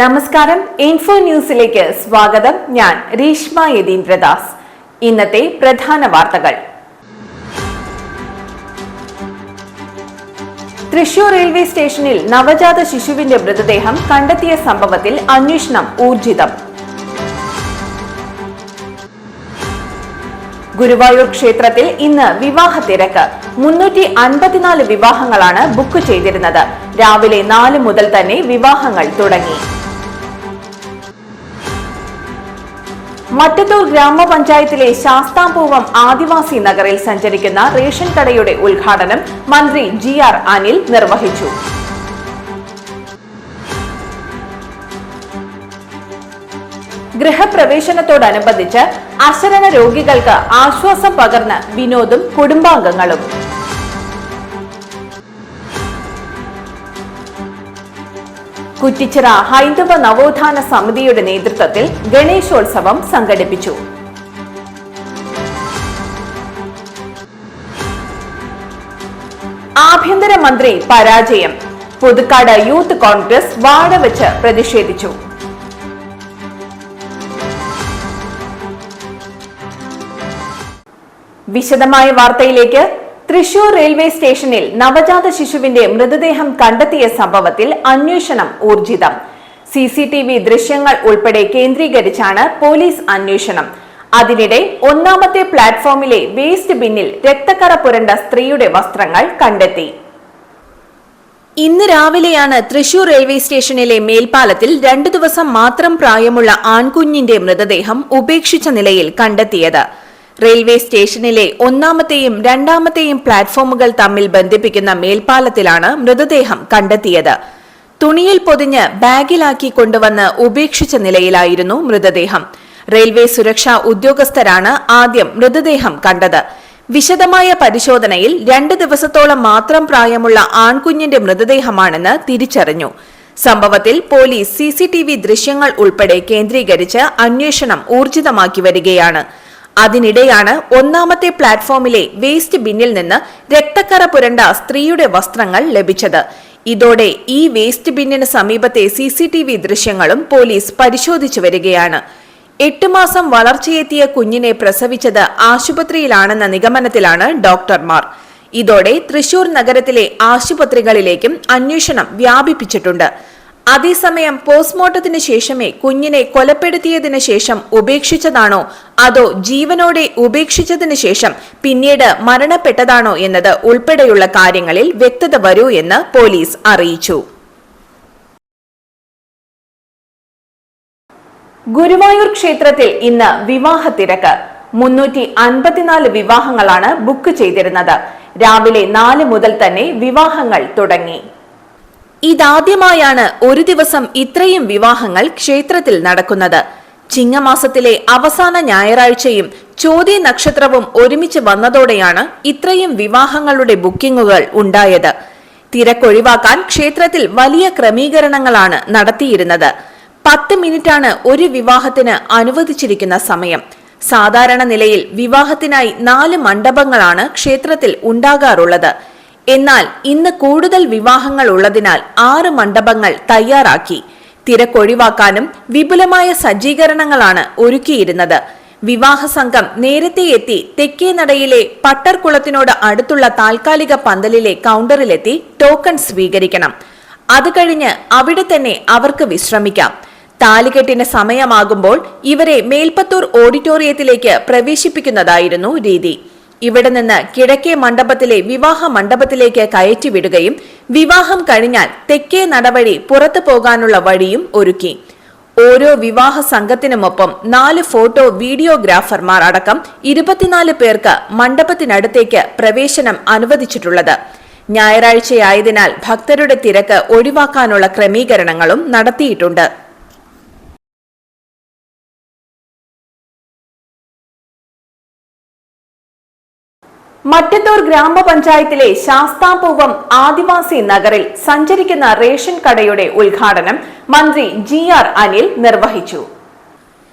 നമസ്കാരം, ഇൻഫോ ന്യൂസിലേക്ക് സ്വാഗതം. ഞാൻ രീഷ്മ യതീന്ദ്രദാസ്. ഇന്നത്തെ പ്രധാന വാർത്തകൾ. തൃശൂർ റെയിൽവേ സ്റ്റേഷനിൽ നവജാത ശിശുവിന്റെ മൃതദേഹം കണ്ടെത്തിയ സംഭവത്തിൽ അന്വേഷണം ഊർജിതം. ഗുരുവായൂർ ക്ഷേത്രത്തിൽ ഇന്ന് വിവാഹ തിരക്ക്. 354 വിവാഹങ്ങളാണ് ബുക്ക് ചെയ്തിരുന്നത്. രാവിലെ 4 മുതൽ തന്നെ വിവാഹങ്ങൾ തുടങ്ങി. മറ്റത്തൂർ ഗ്രാമപഞ്ചായത്തിലെ ശാസ്താംപൂവം ആദിവാസി നഗറിൽ സഞ്ചരിക്കുന്ന റേഷൻ കടയുടെ ഉദ്ഘാടനം മന്ത്രി GR അനിൽ നിർവഹിച്ചു. ഗൃഹപ്രവേശനത്തോടനുബന്ധിച്ച് അശരണ രോഗികൾക്ക് ആശ്വാസം പകർന്ന് വിനോദും കുടുംബാംഗങ്ങളും. കുറ്റിച്ചിറ ഹൈന്ദവ നവോത്ഥാന സമിതിയുടെ നേതൃത്വത്തിൽ ഗണേശോത്സവം സംഘടിപ്പിച്ചു. ആഭ്യന്തരമന്ത്രി പരാജയം. പുതുക്കാട് യൂത്ത് കോൺഗ്രസ് വാഴ വെച്ച് പ്രതിഷേധിച്ചു. വിശദമായ വാർത്തയിലേക്ക്. തൃശൂർ റെയിൽവേ സ്റ്റേഷനിൽ നവജാത ശിശുവിന്റെ മൃതദേഹം കണ്ടെത്തിയ സംഭവത്തിൽ അന്വേഷണം ഊർജിതം. CCTV ദൃശ്യങ്ങൾ ഉൾപ്പെടെ കേന്ദ്രീകരിച്ചാണ് പോലീസ് അന്വേഷണം. അതിനിടെ 1ാമത്തെ പ്ലാറ്റ്ഫോമിലെ വേസ്റ്റ് ബിന്നിൽ രക്തക്കറ പുരണ്ട സ്ത്രീയുടെ വസ്ത്രങ്ങൾ കണ്ടെത്തി. ഇന്ന് രാവിലെയാണ് തൃശൂർ റെയിൽവേ സ്റ്റേഷനിലെ മേൽപ്പാലത്തിൽ 2 ദിവസം മാത്രം പ്രായമുള്ള ആൺകുഞ്ഞിന്റെ മൃതദേഹം ഉപേക്ഷിച്ച നിലയിൽ കണ്ടെത്തിയത്. റെയിൽവേ സ്റ്റേഷനിലെ 1ാമത്തെയും 2ാമത്തെയും പ്ലാറ്റ്ഫോമുകൾ തമ്മിൽ ബന്ധിപ്പിക്കുന്ന മേൽപ്പാലത്തിലാണ് മൃതദേഹം കണ്ടെത്തിയത്. തുണിയിൽ പൊതിഞ്ഞ് ബാഗിലാക്കി കൊണ്ടുവന്ന് ഉപേക്ഷിച്ച നിലയിലായിരുന്നു മൃതദേഹം. റെയിൽവേ സുരക്ഷാ ഉദ്യോഗസ്ഥരാണ് ആദ്യം മൃതദേഹം കണ്ടത്. വിശദമായ പരിശോധനയിൽ 2 ദിവസത്തോളം മാത്രം പ്രായമുള്ള ആൺകുഞ്ഞിന്റെ മൃതദേഹമാണെന്ന് തിരിച്ചറിഞ്ഞു. സംഭവത്തിൽ പോലീസ് CCTV ദൃശ്യങ്ങൾ ഉൾപ്പെടെ കേന്ദ്രീകരിച്ച് അന്വേഷണം ഊർജിതമാക്കി വരികയാണ്. അതിനിടെയാണ് 1ാമത്തെ പ്ലാറ്റ്ഫോമിലെ വേസ്റ്റ് ബിന്നിൽ നിന്ന് രക്തക്കറ പുരണ്ട സ്ത്രീയുടെ വസ്ത്രങ്ങൾ ലഭിച്ചത്. ഇതോടെ ഈ വേസ്റ്റ് ബിന്നിന് സമീപത്തെ CCTV ദൃശ്യങ്ങളും പോലീസ് പരിശോധിച്ചു വരികയാണ്. 8 മാസം വളർച്ചയെത്തിയ കുഞ്ഞിനെ പ്രസവിച്ചത് ആശുപത്രിയിലാണെന്ന നിഗമനത്തിലാണ് ഡോക്ടർമാർ. ഇതോടെ തൃശൂർ നഗരത്തിലെ ആശുപത്രികളിലേക്കും അന്വേഷണം വ്യാപിപ്പിച്ചിട്ടുണ്ട്. അതേസമയം പോസ്റ്റ്മോർട്ടത്തിന് ശേഷമേ കുഞ്ഞിനെ കൊലപ്പെടുത്തിയതിനു ശേഷം ഉപേക്ഷിച്ചതാണോ അതോ ജീവനോടെ ഉപേക്ഷിച്ചതിനു ശേഷം പിന്നീട് മരണപ്പെട്ടതാണോ എന്നത് ഉൾപ്പെടെയുള്ള കാര്യങ്ങളിൽ വ്യക്തത വരൂ എന്ന് പോലീസ് അറിയിച്ചു. ഗുരുവായൂർ ക്ഷേത്രത്തിൽ ഇന്ന് വിവാഹ തിരക്ക്. 354 വിവാഹങ്ങളാണ് ബുക്ക് ചെയ്തിരുന്നത്. രാവിലെ 4 മുതൽ തന്നെ വിവാഹങ്ങൾ തുടങ്ങി. ഇതാദ്യമായാണ് ഒരു ദിവസം ഇത്രയും വിവാഹങ്ങൾ ക്ഷേത്രത്തിൽ നടക്കുന്നത്. ചിങ്ങമാസത്തിലെ അവസാന ഞായറാഴ്ചയും ചോതി നക്ഷത്രവും ഒരുമിച്ച് വന്നതോടെയാണ് ഇത്രയും വിവാഹങ്ങളുടെ ബുക്കിംഗുകൾ ഉണ്ടായത്. തിരക്കൊഴിവാക്കാൻ ക്ഷേത്രത്തിൽ വലിയ ക്രമീകരണങ്ങളാണ് നടത്തിയിരുന്നത്. 10 മിനിറ്റാണ് ഒരു വിവാഹത്തിന് അനുവദിച്ചിരിക്കുന്ന സമയം. സാധാരണ നിലയിൽ വിവാഹത്തിനായി 4 മണ്ഡപങ്ങളാണ് ക്ഷേത്രത്തിൽ ഉണ്ടാകാറുള്ളത്. എന്നാൽ ഇന്ന് കൂടുതൽ വിവാഹങ്ങൾ ഉള്ളതിനാൽ 6 മണ്ഡപങ്ങൾ തയ്യാറാക്കി. തിരക്കൊഴിവാക്കാനും വിപുലമായ സജ്ജീകരണങ്ങളാണ് ഒരുക്കിയിരുന്നത്. വിവാഹ സംഘം നേരത്തെ എത്തി തെക്കേ നടയിലെ പട്ടർകുളത്തിനോട് അടുത്തുള്ള താൽക്കാലിക പന്തലിലെ കൗണ്ടറിലെത്തി ടോക്കൺ സ്വീകരിക്കണം. അത് കഴിഞ്ഞ് അവിടെ തന്നെ അവർക്ക് വിശ്രമിക്കാം. താലികെട്ടിന് സമയമാകുമ്പോൾ ഇവരെ മേൽപ്പത്തൂർ ഓഡിറ്റോറിയത്തിലേക്ക് പ്രവേശിപ്പിക്കുന്നതായിരുന്നു രീതി. ഇവിടെ നിന്ന് കിഴക്കേ മണ്ഡപത്തിലെ വിവാഹ മണ്ഡപത്തിലേക്ക് കയറ്റിവിടുകയും വിവാഹം കഴിഞ്ഞാൽ തെക്കേ നടവഴി പുറത്തു പോകാനുള്ള വഴിയും ഒരുക്കി. ഓരോ വിവാഹ സംഘത്തിനുമൊപ്പം 4 ഫോട്ടോ വീഡിയോഗ്രാഫർമാർ അടക്കം 24 പേർക്ക് മണ്ഡപത്തിനടുത്തേക്ക് പ്രവേശനം അനുവദിച്ചിട്ടുള്ളത്. ഞായറാഴ്ചയായതിനാൽ ഭക്തരുടെ തിരക്ക് ഒഴിവാക്കാനുള്ള ക്രമീകരണങ്ങളും നടത്തിയിട്ടുണ്ട്. മറ്റത്തൂർ ഗ്രാമപഞ്ചായത്തിലെ ശാസ്താംപൂവം ആദിവാസി നഗറിൽ സഞ്ചരിക്കുന്ന റേഷൻ കടയുടെ ഉദ്ഘാടനം മന്ത്രി GR അനിൽ നിർവഹിച്ചു.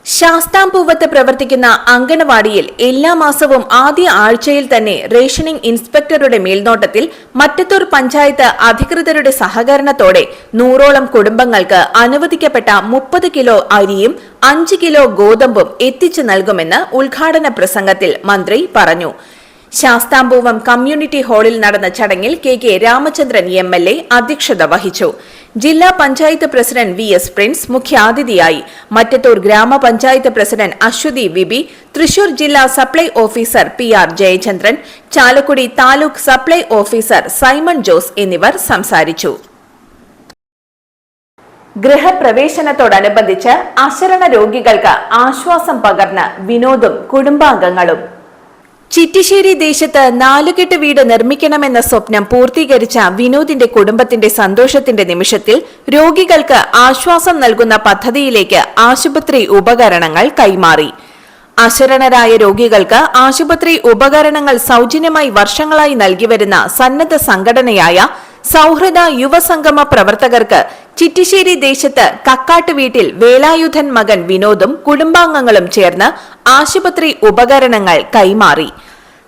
ശാസ്താംപൂവത്ത് പ്രവർത്തിക്കുന്ന അങ്കണവാടിയിൽ എല്ലാ മാസവും ആദ്യ ആഴ്ചയിൽ തന്നെ റേഷനിംഗ് ഇൻസ്പെക്ടറുടെ മേൽനോട്ടത്തിൽ മറ്റത്തൂർ പഞ്ചായത്ത് അധികൃതരുടെ സഹകരണത്തോടെ 100ഓളം കുടുംബങ്ങൾക്ക് അനുവദിക്കപ്പെട്ട 30 കിലോ അരിയും 5 കിലോ ഗോതമ്പും എത്തിച്ചു നൽകുമെന്ന് ഉദ്ഘാടന പ്രസംഗത്തിൽ മന്ത്രി പറഞ്ഞു. ശാസ്താംപൂവം കമ്മ്യൂണിറ്റി ഹാളിൽ നടന്ന ചടങ്ങിൽ കെ രാമചന്ദ്രൻ MLA അധ്യക്ഷത വഹിച്ചു. ജില്ലാ പഞ്ചായത്ത് പ്രസിഡന്റ് VS പ്രിൻസ് മുഖ്യാതിഥിയായി. മറ്റത്തൂർ ഗ്രാമപഞ്ചായത്ത് പ്രസിഡന്റ് അശ്വതി വിബി, തൃശൂർ ജില്ലാ supply officer PR Jayachandran, Chalakudy taluk supply officer Simon Jose എന്നിവർ സംസാരിച്ചു. ഗൃഹപ്രവേശനത്തോടനുബന്ധിച്ച് അശരണ രോഗികൾക്ക് ആശ്വാസം പകർന്ന് വിനോദും കുടുംബാംഗങ്ങളും. ചിറ്റിശ്ശേരി ദേശത്ത് 4 കെട്ട് വീട് നിർമ്മിക്കണമെന്ന സ്വപ്നം പൂർത്തീകരിച്ച വിനോദിന്റെ കുടുംബത്തിന്റെ സന്തോഷത്തിന്റെ നിമിഷത്തിൽ രോഗികൾക്ക് ആശ്വാസം നൽകുന്ന പദ്ധതിയിലേക്ക് ആശുപത്രി ഉപകരണങ്ങൾ കൈമാറി. അശരണരായ രോഗികൾക്ക് ആശുപത്രി ഉപകരണങ്ങൾ സൗജന്യമായി വർഷങ്ങളായി നൽകിവരുന്ന സന്നദ്ധ സംഘടനയായ സൗഹൃദ യുവസംഗമ പ്രവർത്തകർക്ക് ചിറ്റിശ്ശേരി ദേശത്ത് കക്കാട്ട് വീട്ടിൽ വേലായുധൻ മകൻ വിനോദും കുടുംബാംഗങ്ങളും ചേർന്ന് ആശുപത്രി ഉപകരണങ്ങൾ കൈമാറി.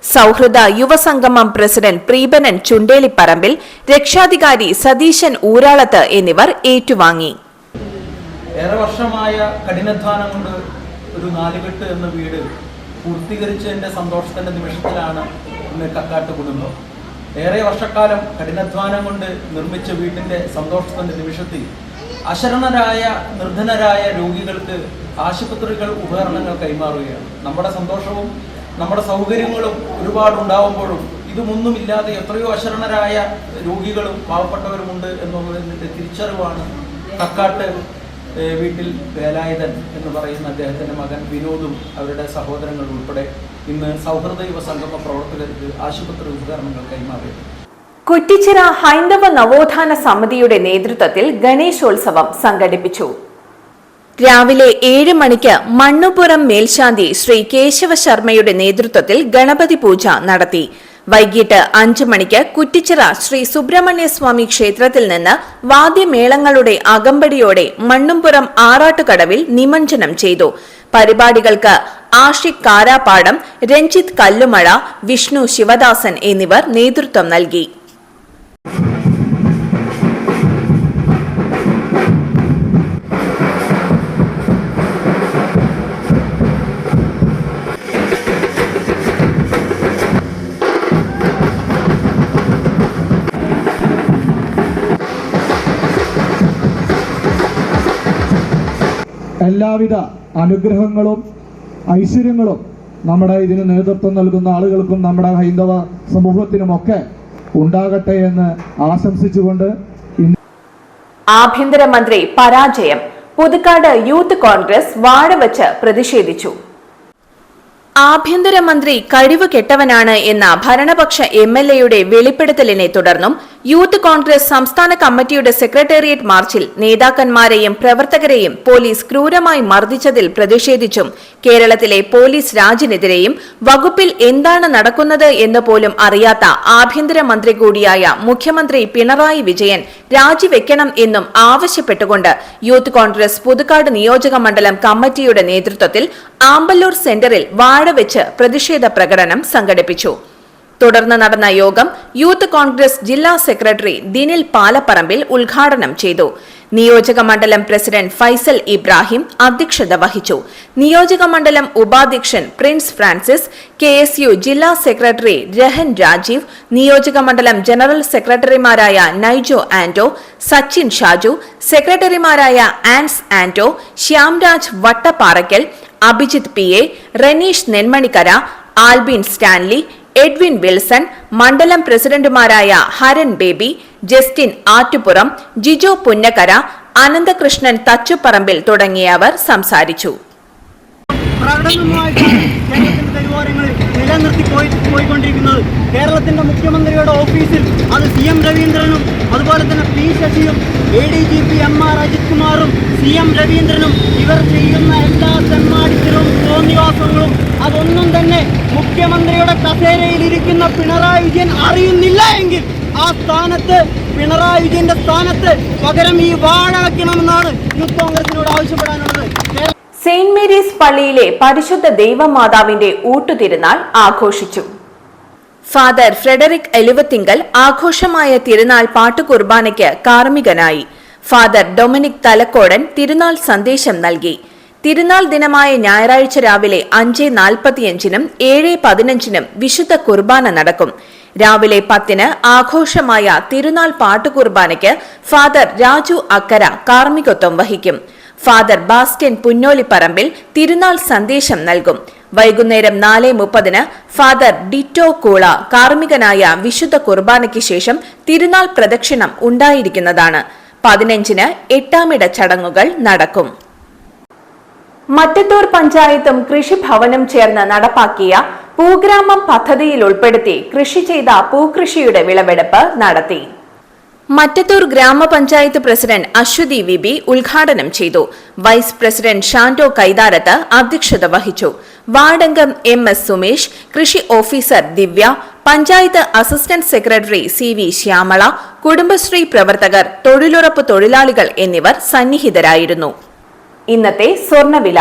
സൗഹൃദ യുവസംഗമം പ്രസിഡന്റ് പ്രീബനൻ ചുണ്ടേലിപ്പറമ്പിൽ, രക്ഷാധികാരി സതീശൻ ഊരാളത്ത് എന്നിവർ ഏറ്റുവാങ്ങി. ഏറെ വർഷമായ കഠിനാധ്വാനം കൊണ്ട് ഒരു 4 കെട്ട് എന്ന വീട് പൂർത്തീകരിച്ചതിന്റെ സന്തോഷത്തിന്റെ നിമിഷത്തിലാണ് ഇന്ന് കക്കാട്ട് കുടുംബം. ഏറെ വർഷക്കാലം കഠിനാധ്വാനം കൊണ്ട് നിർമ്മിച്ച വീടിന്റെ സന്തോഷത്തിന്റെ നിമിഷത്തിൽ അശരണരായ നിർധനരായ രോഗികൾക്ക് ആശുപത്രികൾ ഉപകരണങ്ങൾ കൈമാറുകയാണ്. നമ്മുടെ സന്തോഷവും നമ്മുടെ സൗകര്യങ്ങളും ഒരുപാടുണ്ടാവുമ്പോഴും ഇതുമൊന്നുമില്ലാതെ എത്രയോ അശരണരായ രോഗികളും പാവപ്പെട്ടവരുമുണ്ട് എന്നുള്ളതിൻ്റെ തിരിച്ചറിവാണ് കക്കാട്ട് വീട്ടിൽ വേലായുധൻ എന്ന് പറയുന്ന അദ്ദേഹത്തിൻ്റെ മകൻ വിനോദും അവരുടെ സഹോദരങ്ങൾ ഉൾപ്പെടെ ഇന്ന് സൗഹൃദ യുവസംഗമ പ്രവർത്തകർക്ക് ആശുപത്രി ഉപകരണങ്ങൾ കൈമാറി. കുറ്റിച്ചിറ ഹൈന്ദവ നവോത്ഥാന സമിതിയുടെ നേതൃത്വത്തിൽ ഗണേശോത്സവം സംഘടിപ്പിച്ചു. രാവിലെ 7 മണിക്ക് മണ്ണുപുറം മേൽശാന്തി ശ്രീ കേശവ ശർമ്മയുടെ നേതൃത്വത്തിൽ ഗണപതി പൂജ നടത്തി. വൈകിട്ട് 5 മണിക്ക് കുറ്റിച്ചിറ ശ്രീ സുബ്രഹ്മണ്യസ്വാമി ക്ഷേത്രത്തിൽ നിന്ന് വാദ്യമേളങ്ങളുടെ അകമ്പടിയോടെ മണ്ണുംപുറം ആറാട്ടുകടവിൽ നിമഞ്ജനം ചെയ്തു. പരിപാടികൾക്ക് ആഷിഖ് കാരാപ്പാടം, രഞ്ജിത്ത് കല്ലുമഴ, വിഷ്ണു ശിവദാസൻ എന്നിവർ നേതൃത്വം നൽകി. എല്ലാവിധ അനുഗ്രഹങ്ങളും ഐശ്വര്യങ്ങളും നമ്മുടെ ഇതിന് നേതൃത്വം നൽകുന്ന ആളുകൾക്കും നമ്മുടെ ഹൈന്ദവ സമൂഹത്തിനുമൊക്കെ ഉണ്ടാകട്ടെ എന്ന് ആശംസിച്ചുകൊണ്ട് ആഭ്യന്തരമന്ത്രി പരാജയം. പുതുക്കാട് യൂത്ത് കോൺഗ്രസ് വാഴ വച്ച് പ്രതിഷേധിച്ചു. ആഭ്യന്തരമന്ത്രി കഴിവ് കെട്ടവനാണ് എന്ന ഭരണപക്ഷ MLAയുടെ വെളിപ്പെടുത്തലിനെ തുടർന്നും യൂത്ത് കോൺഗ്രസ് സംസ്ഥാന കമ്മിറ്റിയുടെ സെക്രട്ടേറിയറ്റ് മാർച്ചിൽ നേതാക്കന്മാരെയും പ്രവർത്തകരെയും പോലീസ് ക്രൂരമായി മർദ്ദിച്ചതിൽ പ്രതിഷേധിച്ചും കേരളത്തിലെ പോലീസ് രാജിനെതിരെയും വകുപ്പിൽ എന്താണ് നടക്കുന്നത് എന്ന് പോലും അറിയാത്ത ആഭ്യന്തരമന്ത്രി കൂടിയായ മുഖ്യമന്ത്രി പിണറായി വിജയൻ രാജിവെക്കണം എന്നും ആവശ്യപ്പെട്ടുകൊണ്ട് യൂത്ത് കോൺഗ്രസ് പുതുക്കാട് നിയോജക മണ്ഡലം കമ്മിറ്റിയുടെ നേതൃത്വത്തിൽ ആമ്പല്ലൂർ സെന്ററിൽ വാഴ വെച്ച് പ്രതിഷേധ പ്രകടനം സംഘടിപ്പിച്ചു. തുടർന്ന് നടന്ന യോഗം യൂത്ത് കോൺഗ്രസ് ജില്ലാ സെക്രട്ടറി ദിനിൽ പാലപ്പറമ്പിൽ ഉദ്ഘാടനം ചെയ്തു. നിയോജക മണ്ഡലം പ്രസിഡന്റ് ഫൈസൽ ഇബ്രാഹിം അധ്യക്ഷത വഹിച്ചു. നിയോജക മണ്ഡലം ഉപാധ്യക്ഷൻ പ്രിൻസ് ഫ്രാൻസിസ്, KSU ജില്ലാ സെക്രട്ടറി രഹൻ രാജീവ്, നിയോജക മണ്ഡലം ജനറൽ സെക്രട്ടറിമാരായ നൈജോ ആന്റോ, സച്ചിൻ ഷാജു, സെക്രട്ടറിമാരായ Ans Anto, Shyamraj Vattapparakkal, Abhijith PA, Ranish Nenmanikkara, Albin Stanley, Edwin Wilson, മണ്ഡലം പ്രസിഡന്റുമാരായ ഹരൻ ബേബി, ജസ്റ്റിൻ ആറ്റുപുറം, ജിജോ പുന്നക്കര, അനന്തകൃഷ്ണൻ തച്ചുപറമ്പിൽ തുടങ്ങിയവർ സംസാരിച്ചു. പോയിക്കൊണ്ടിരിക്കുന്നത് കേരളത്തിന്റെ മുഖ്യമന്ത്രിയുടെ ഓഫീസിൽ അത് CM രവീന്ദ്രനും അതുപോലെ തന്നെ P ശശിയും ADGP MR അജിത് കുമാറും CM രവീന്ദ്രനും ഇവർ ചെയ്യുന്ന എല്ലാ തെമ്മാടിത്തരവും തോന്നിവാസങ്ങളും അതൊന്നും തന്നെ മുഖ്യമന്ത്രിയുടെ കസേരയിൽ ഇരിക്കുന്ന പിണറായി വിജയൻ അറിയുന്നില്ല എങ്കിൽ ആ സ്ഥാനത്ത് പിണറായി വിജയന്റെ സ്ഥാനത്ത് പകരം ഈ വാഴ വയ്ക്കണമെന്നാണ് യൂത്ത് കോൺഗ്രസിനോട് ആവശ്യപ്പെടാനുള്ളത്. സെയിന്റ് മേരീസ് പള്ളിയിലെ പരിശുദ്ധ ദൈവമാതാവിന്റെ ഊട്ടുതിരുനാൾ ആഘോഷിച്ചു. ഫാദർ ഫ്രെഡറിക് എലുവത്തിങ്കൽ ആഘോഷമായ തിരുനാൾ പാട്ടുകുർബാനയ്ക്ക് കാർമ്മികനായി. ഫാദർ ഡൊമിനിക് തലക്കോടൻ തിരുനാൾ സന്ദേശം നൽകി. തിരുനാൾ ദിനമായ ഞായറാഴ്ച രാവിലെ 5:45-നും 7:15-നും വിശുദ്ധ കുർബാന നടക്കും. രാവിലെ 10-ന് ആഘോഷമായ തിരുനാൾ പാട്ടുകുർബാനയ്ക്ക് ഫാദർ രാജു അക്കര കാർമ്മികത്വം വഹിക്കും. ഫാദർ ബാസ്റ്റ്യൻ പുന്നോലിപ്പറമ്പിൽ തിരുനാൾ സന്ദേശം നൽകും. വൈകുന്നേരം 4:30-ന് ഫാദർ ഡിറ്റോ കൂള കാർമ്മികനായ വിശുദ്ധ കുർബാനയ്ക്ക് ശേഷം തിരുനാൾ പ്രദക്ഷിണം ഉണ്ടായിരിക്കുന്നതാണ്. 15-ന് എട്ടാമിട ചടങ്ങുകൾ നടക്കും. മറ്റത്തൂർ പഞ്ചായത്തും കൃഷിഭവനും ചേർന്ന് നടപ്പാക്കിയ പൂഗ്രാമം പദ്ധതിയിൽ ഉൾപ്പെടുത്തി കൃഷി ചെയ്ത പൂകൃഷിയുടെ വിളവെടുപ്പ് നടത്തി. മറ്റത്തൂർ ഗ്രാമപഞ്ചായത്ത് പ്രസിഡന്റ് അശ്വതി വിബി ഉദ്ഘാടനം ചെയ്തു. വൈസ് പ്രസിഡന്റ് ഷാന്റോ കൈതാരത്ത് അധ്യക്ഷത വഹിച്ചു. വാർഡംഗം MS സുമേഷ്, കൃഷി officer Divya, panchayat assistant secretary CV Shyamala, Kudumbashree പ്രവർത്തകർ, തൊഴിലുറപ്പ് തൊഴിലാളികൾ എന്നിവർ സന്നിഹിതരായിരുന്നു. ഇന്നത്തെ സ്വർണ്ണവില.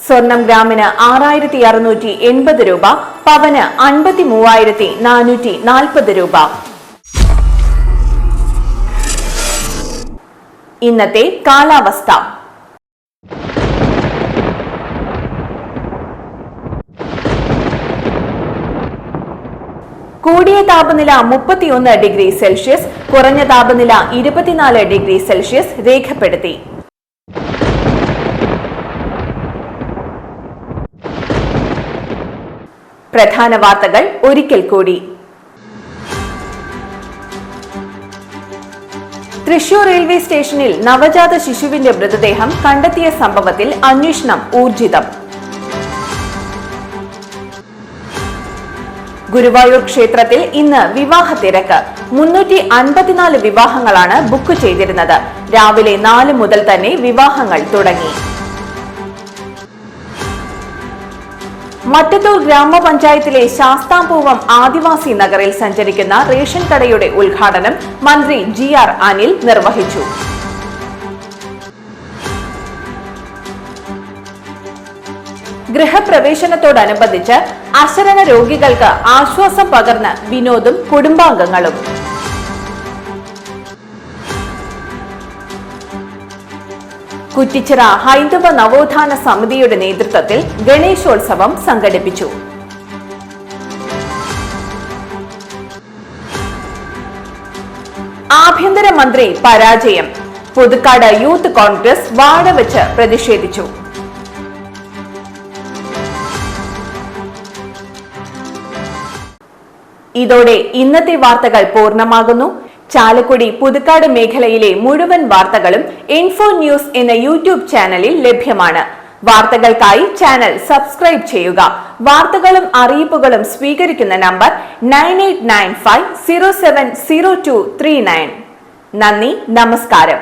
സ്വർണം ഗ്രാമിന് 6680 രൂപ, പവന് 53,440 രൂപ. ഇന്നത്തെ കാലാവസ്ഥ. കൂടിയ താപനില 31 ഡിഗ്രി സെൽഷ്യസ്, കുറഞ്ഞ താപനില 24 ഡിഗ്രി സെൽഷ്യസ് രേഖപ്പെടുത്തി. പ്രധാന വാർത്തകൾ ഒരിക്കൽ കൂടി. തൃശൂർ റെയിൽവേ സ്റ്റേഷനിൽ നവജാത ശിശുവിന്റെ മൃതദേഹം കണ്ടെത്തിയ സംഭവത്തിൽ അന്വേഷണം ഊർജിതം. ഗുരുവായൂർ ക്ഷേത്രത്തിൽ ഇന്ന് വിവാഹ തിരക്ക്. 354 വിവാഹങ്ങളാണ് ബുക്ക് ചെയ്തിരുന്നത്. രാവിലെ 4 മുതൽ തന്നെ വിവാഹങ്ങൾ തുടങ്ങി. മറ്റത്തൂർ ഗ്രാമപഞ്ചായത്തിലെ ശാസ്താംപൂവം ആദിവാസി നഗറിൽ സഞ്ചരിക്കുന്ന റേഷൻ കടയുടെ ഉദ്ഘാടനം മന്ത്രി GR അനിൽ നിർവഹിച്ചു. ഗൃഹപ്രവേശനത്തോടനുബന്ധിച്ച് അശരണ രോഗികൾക്ക് ആശ്വാസം പകർന്ന് വിനോദും കുടുംബാംഗങ്ങളും. കുറ്റിച്ചിറ ഹൈന്ദവ നവോത്ഥാന സമിതിയുടെ നേതൃത്വത്തിൽ ഗണേശോത്സവം സംഘടിപ്പിച്ചു. ആഭ്യന്തരമന്ത്രി പരാജയം. പുതുക്കാട് യൂത്ത് കോൺഗ്രസ് വാഴ വെച്ച് പ്രതിഷേധിച്ചു. ഇതോടെ ഇന്നത്തെ വാർത്തകൾ പൂർണ്ണമാകുന്നു. ചാലക്കുടി പുതുക്കാട് മേഖലയിലെ മുഴുവൻ വാർത്തകളും ഇൻഫോ ന്യൂസ് എന്ന യൂട്യൂബ് ചാനലിൽ ലഭ്യമാണ്. വാർത്തകൾക്കായി ചാനൽ സബ്സ്ക്രൈബ് ചെയ്യുക. വാർത്തകളും അറിയിപ്പുകളും സ്വീകരിക്കുന്ന നമ്പർ 9895070239. നന്ദി, നമസ്കാരം.